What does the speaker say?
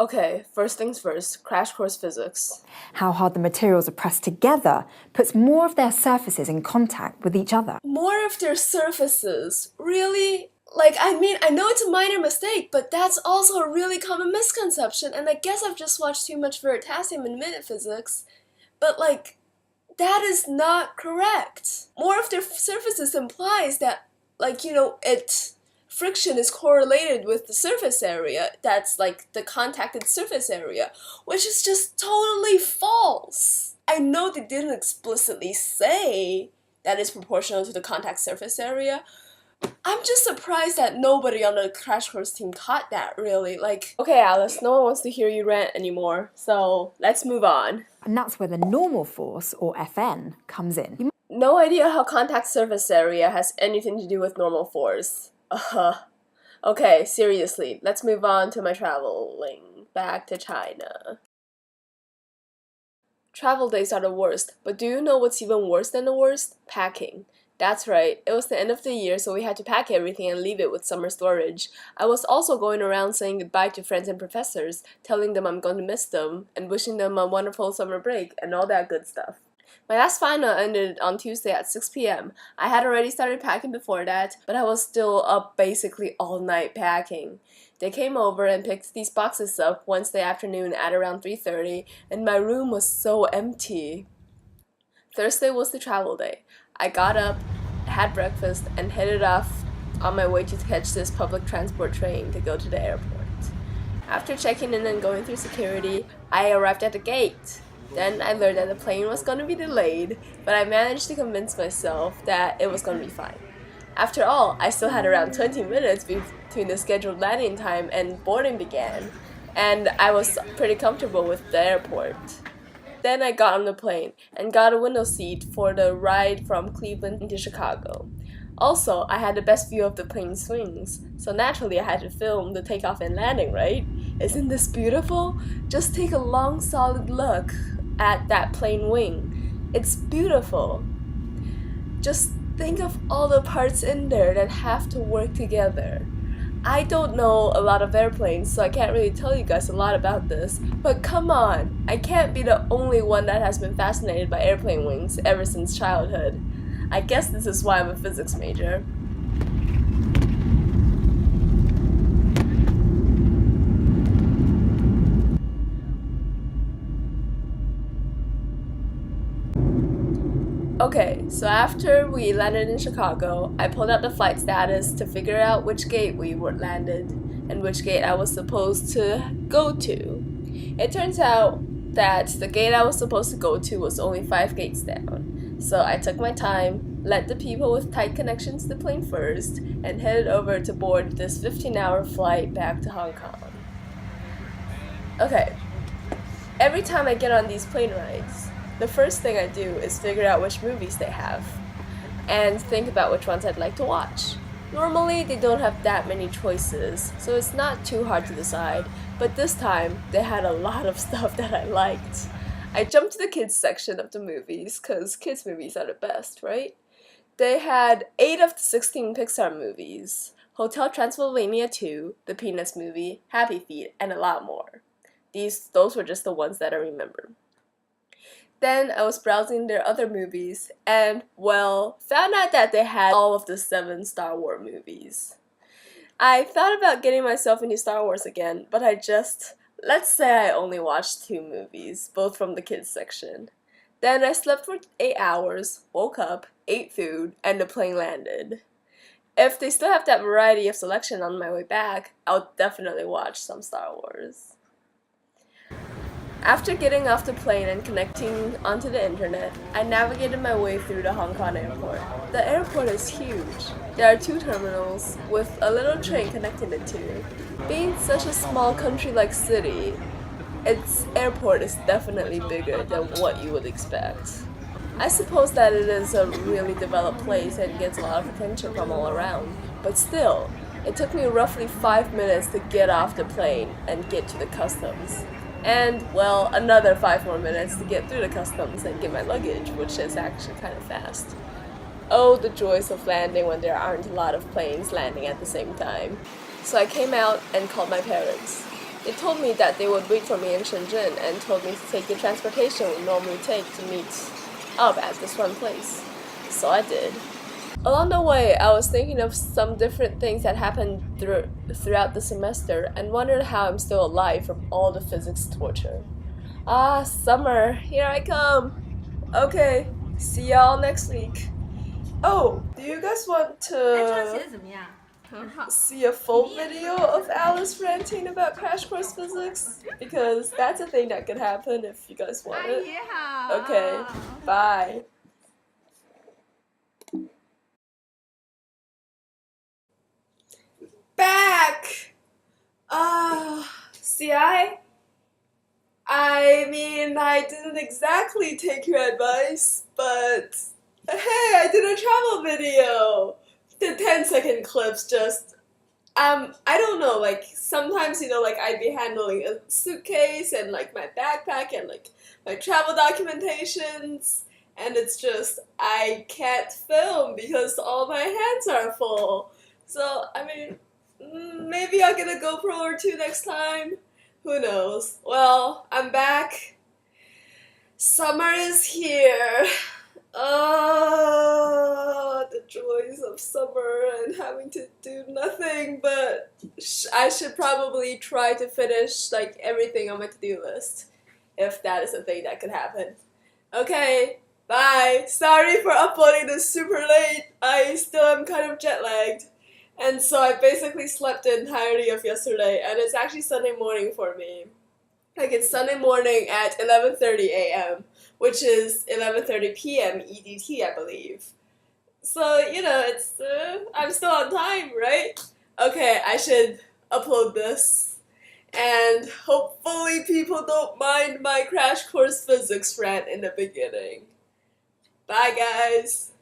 Okay, first things first, crash course physics. How hard the materials are pressed together puts more of their surfaces in contact with each other. More of their surfaces? Really? I know it's a minor mistake, but that's also a really common misconception, and I guess I've just watched too much Veritasium and minute physics. But, that is not correct. More of their surfaces implies that, friction is correlated with the surface area. That's the contacted surface area, which is just totally false. I know they didn't explicitly say that is proportional to the contact surface area. I'm just surprised that nobody on the crash course team caught that, really. Okay, Alice, no one wants to hear you rant anymore, so let's move on. And that's where the normal force, or Fn, comes in. No idea how contact surface area has anything to do with normal force. Okay, seriously, let's move on to my traveling back to China. Travel days are the worst, but do you know what's even worse than the worst? Packing. That's right, it was the end of the year, so we had to pack everything and leave it with summer storage. I was also going around saying goodbye to friends and professors, telling them I'm going to miss them, and wishing them a wonderful summer break, and all that good stuff. My last final ended on Tuesday at 6 p.m. I had already started packing before that, but I was still up basically all night packing. They came over and picked these boxes up Wednesday afternoon at around 3:30, and my room was so empty. Thursday was the travel day. I got up, had breakfast, and headed off on my way to catch this public transport train to go to the airport. After checking in and going through security, I arrived at the gate. Then I learned that the plane was going to be delayed, but I managed to convince myself that it was going to be fine. After all, I still had around 20 minutes between the scheduled landing time and boarding began, and I was pretty comfortable with the airport. Then I got on the plane and got a window seat for the ride from Cleveland to Chicago. Also, I had the best view of the plane swings, so naturally I had to film the takeoff and landing, right? Isn't this beautiful? Just take a long, solid look at that plane wing. It's beautiful. Just think of all the parts in there that have to work together. I don't know a lot of airplanes, so I can't really tell you guys a lot about this, but come on, I can't be the only one that has been fascinated by airplane wings ever since childhood. I guess this is why I'm a physics major. Okay, so after we landed in Chicago, I pulled out the flight status to figure out which gate we were landed and which gate I was supposed to go to. It turns out that the gate I was supposed to go to was only 5 gates down. So I took my time, let the people with tight connections to the plane first, and headed over to board this 15-hour flight back to Hong Kong. Okay, every time I get on these plane rides, the first thing I do is figure out which movies they have and think about which ones I'd like to watch. Normally, they don't have that many choices, so it's not too hard to decide, but this time, they had a lot of stuff that I liked. I jumped to the kids section of the movies, cause kids movies are the best, right? They had 8 of the 16 Pixar movies, Hotel Transylvania 2, the Peanuts movie, Happy Feet, and a lot more. Those were just the ones that I remember. Then I was browsing their other movies and, found out that they had all of the 7 Star Wars movies. I thought about getting myself into Star Wars again, but let's say I only watched 2 movies, both from the kids section. Then I slept for 8 hours, woke up, ate food, and the plane landed. If they still have that variety of selection on my way back, I'll definitely watch some Star Wars. After getting off the plane and connecting onto the internet, I navigated my way through the Hong Kong airport. The airport is huge. There are 2 terminals with a little train connecting the 2. Being such a small country-like city, its airport is definitely bigger than what you would expect. I suppose that it is a really developed place and gets a lot of attention from all around, but still, it took me roughly 5 minutes to get off the plane and get to the customs. And, another 5 more minutes to get through the customs and get my luggage, which is actually kind of fast. Oh, the joys of landing when there aren't a lot of planes landing at the same time. So I came out and called my parents. They told me that they would wait for me in Shenzhen and told me to take the transportation we normally take to meet up at this one place. So I did. Along the way, I was thinking of some different things that happened throughout the semester and wondered how I'm still alive from all the physics torture. Ah, summer, here I come. Okay, see y'all next week. Oh, do you guys want 哎，这样 to 写的怎么样？很好。 see a full video of Alice ranting about Crash Course Physics? Because that's a thing that could happen if you guys want 阿 it. 姨好。 Okay, bye. Back! See, I mean, I didn't exactly take your advice, but hey, I did a travel video! The 10-second clips just, I don't know, like, sometimes, like, I'd be handling a suitcase and, like, my backpack and, like, my travel documentations, and it's just, I can't film because all my hands are full. So, I mean, maybe I'll get a GoPro or two next time. Who knows? Well, I'm back. Summer is here. Oh, the joys of summer and having to do nothing, but I should probably try to finish like everything on my to-do list, if that is a thing that could happen. Okay, bye. Sorry for uploading this super late. I still am kind of jet lagged. And so I basically slept the entirety of yesterday, and it's actually Sunday morning for me. Like, it's Sunday morning at 11:30 a.m., which is 11:30 p.m. EDT, I believe. So, it's, I'm still on time, right? Okay, I should upload this. And hopefully people don't mind my Crash Course Physics rant in the beginning. Bye, guys!